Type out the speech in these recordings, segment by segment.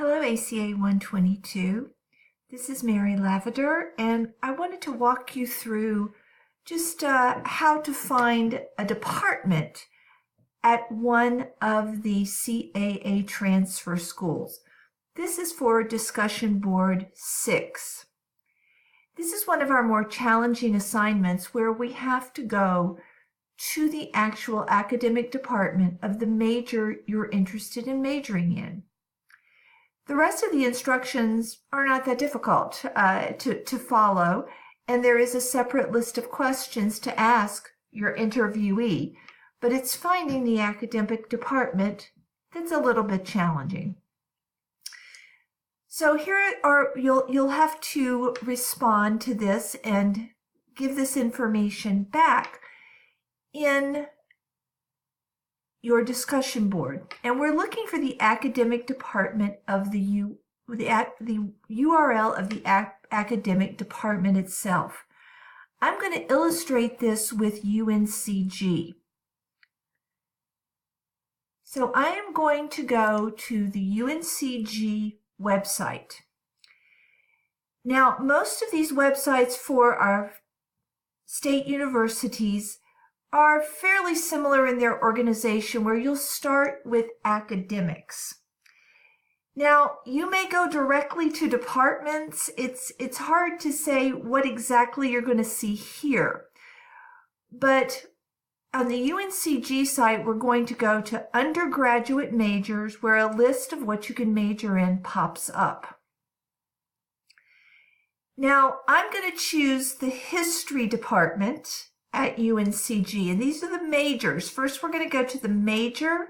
Hello, ACA 122. This is Mary Lavender, and I wanted to walk you through just how to find a department at one of the CAA transfer schools. This is for discussion board 6. This is one of our more challenging assignments where we have to go to the actual academic department of the major you're interested in majoring in. The rest of the instructions are not that difficult to follow, and there is a separate list of questions to ask your interviewee, but it's finding the academic department that's a little bit challenging. So here you'll have to respond to this and give this information back in your discussion board, and we're looking for the academic department of the URL of the academic department itself. I'm going to illustrate this with UNCG. So I am going to go to the UNCG website. Now, most of these websites for our state universities are fairly similar in their organization, where you'll start with academics. Now, you may go directly to departments. It's hard to say what exactly you're going to see here. But on the UNCG site, we're going to go to undergraduate majors, where a list of what you can major in pops up. Now, I'm going to choose the history department at UNCG, and these are the majors. First, we're going to go to the major,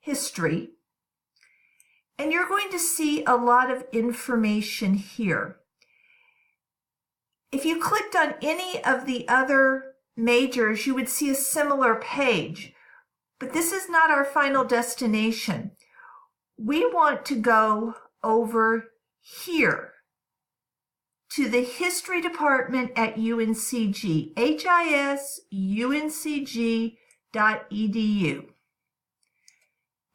history, and you're going to see a lot of information here. If you clicked on any of the other majors, you would see a similar page, but this is not our final destination. We want to go over here to the history department at UNCG, hisuncg.edu.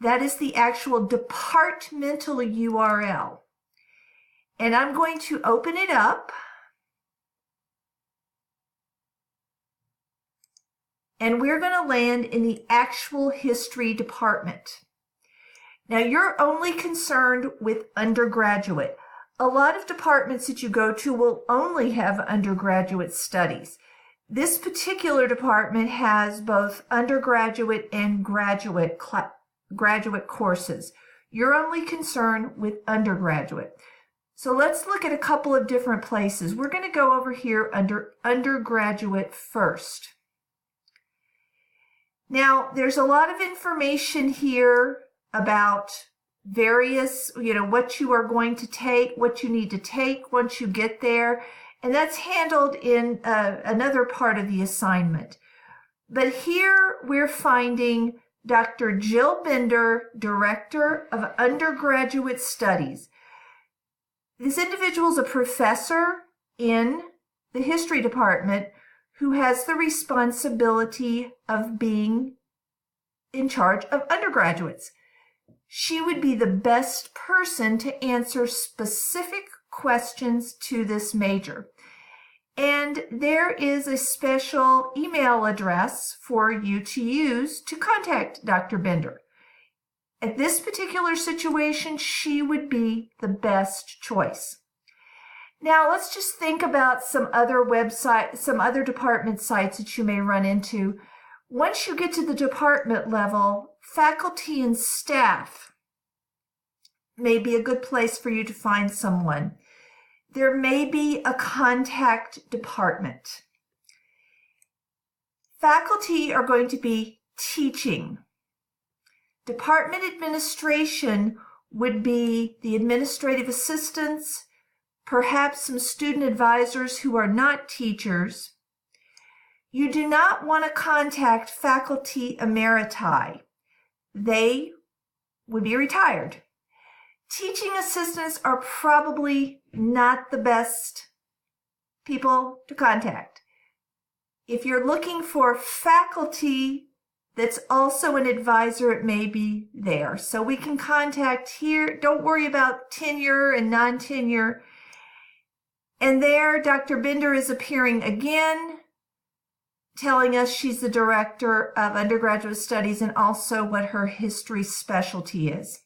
That is the actual departmental URL. And I'm going to open it up. And we're going to land in the actual history department. Now, you're only concerned with undergraduate. A lot of departments that you go to will only have undergraduate studies. This particular department has both undergraduate and graduate courses. You're only concerned with undergraduate. So let's look at a couple of different places. We're going to go over here under undergraduate first. Now, there's a lot of information here about various, what you are going to take, what you need to take once you get there, and that's handled in another part of the assignment. But here we're finding Dr. Jill Bender, Director of Undergraduate Studies. This individual is a professor in the history department who has the responsibility of being in charge of undergraduates. She would be the best person to answer specific questions to this major. And there is a special email address for you to use to contact Dr. Bender. At this particular situation, she would be the best choice. Now, let's just think about some other department sites that you may run into. Once you get to the department level, faculty and staff may be a good place for you to find someone. There may be a contact department. Faculty are going to be teaching. Department administration would be the administrative assistants, perhaps some student advisors who are not teachers. You do not want to contact faculty emeriti. They would be retired. Teaching assistants are probably not the best people to contact. If you're looking for faculty that's also an advisor, it may be there. So we can contact here. Don't worry about tenure and non-tenure. And there, Dr. Bender is appearing again, telling us she's the director of undergraduate studies and also what her history specialty is.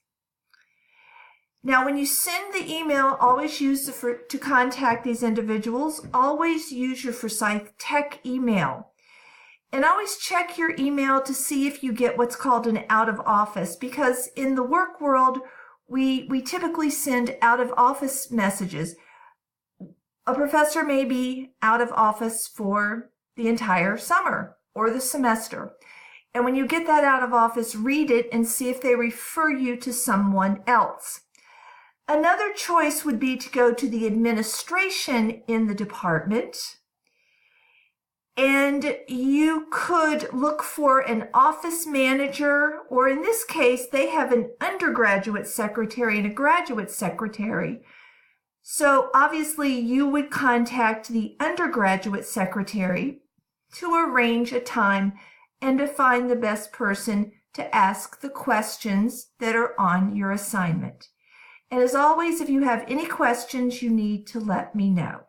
Now, when you send the email, always use to contact these individuals, always use your Forsyth Tech email. And always check your email to see if you get what's called an out of office, because in the work world, we typically send out of office messages. A professor may be out of office for the entire summer or the semester. And when you get that out of office, read it and see if they refer you to someone else. Another choice would be to go to the administration in the department, and you could look for an office manager, or in this case, they have an undergraduate secretary and a graduate secretary. So obviously you would contact the undergraduate secretary to arrange a time and to find the best person to ask the questions that are on your assignment. And as always, if you have any questions, you need to let me know.